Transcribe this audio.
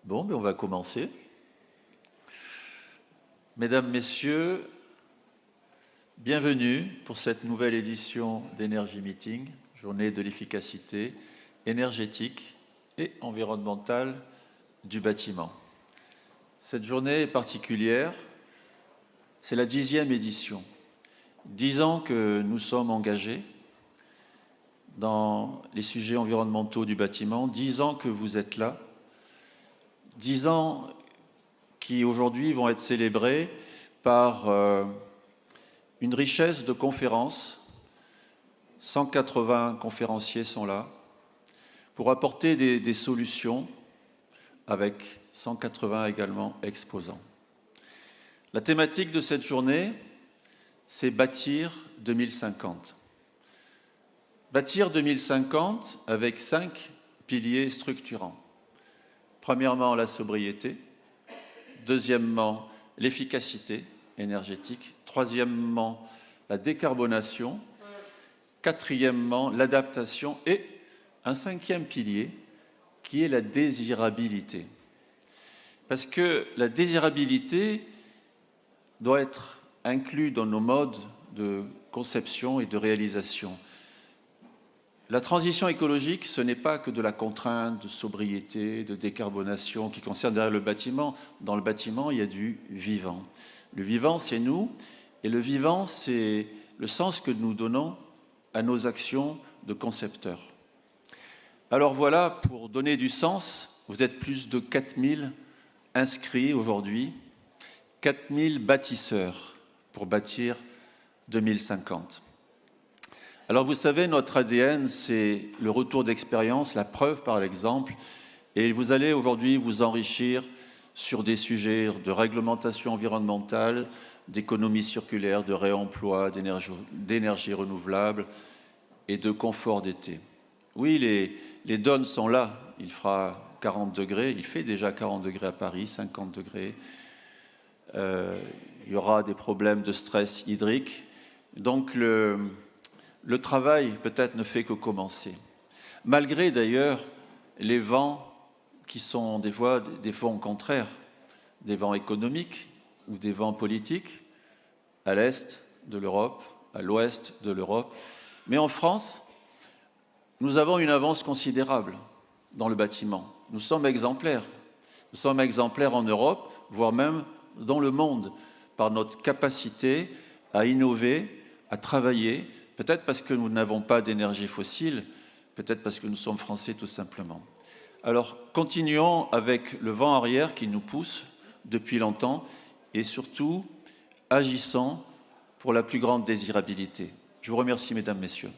Bon, on va commencer. Mesdames, Messieurs, bienvenue pour cette nouvelle édition d'Energy Meeting, journée de l'efficacité énergétique et environnementale du bâtiment. Cette journée est particulière, c'est la 10e édition. 10 ans que nous sommes engagés dans les sujets environnementaux du bâtiment, 10 ans que vous êtes là, 10 ans qui aujourd'hui vont être célébrés par une richesse de conférences. 180 conférenciers sont là pour apporter des solutions avec 180 également exposants. La thématique de cette journée, c'est Bâtir 2050. Bâtir 2050 avec 5 piliers structurants. Premièrement, la sobriété. Deuxièmement, l'efficacité énergétique. Troisièmement, la décarbonation. Quatrièmement, l'adaptation. Et un 5e pilier qui est la désirabilité. Parce que la désirabilité doit être incluse dans nos modes de conception et de réalisation. La transition écologique, ce n'est pas que de la contrainte de sobriété, de décarbonation qui concerne derrière le bâtiment. Dans le bâtiment, il y a du vivant. Le vivant, c'est nous, et le vivant, c'est le sens que nous donnons à nos actions de concepteurs. Alors voilà, pour donner du sens, vous êtes plus de 4000 inscrits aujourd'hui, 4000 bâtisseurs pour bâtir 2050. Alors vous savez, notre ADN, c'est le retour d'expérience, la preuve par l'exemple, et vous allez aujourd'hui vous enrichir sur des sujets de réglementation environnementale, d'économie circulaire, de réemploi, d'énergie renouvelable et de confort d'été. Oui, les donnes sont là, il fera 40 degrés, il fait déjà 40 degrés à Paris, 50 degrés, il y aura des problèmes de stress hydrique, donc le travail, peut-être, ne fait que commencer. Malgré, d'ailleurs, les vents qui sont des fois des vents contraires, des vents économiques ou des vents politiques, à l'est de l'Europe, à l'ouest de l'Europe. Mais en France, nous avons une avance considérable dans le bâtiment. Nous sommes exemplaires. Nous sommes exemplaires en Europe, voire même dans le monde, par notre capacité à innover, à travailler, peut-être parce que nous n'avons pas d'énergie fossile, peut-être parce que nous sommes français tout simplement. Alors, continuons avec le vent arrière qui nous pousse depuis longtemps et surtout, agissons pour la plus grande désirabilité. Je vous remercie, mesdames, messieurs.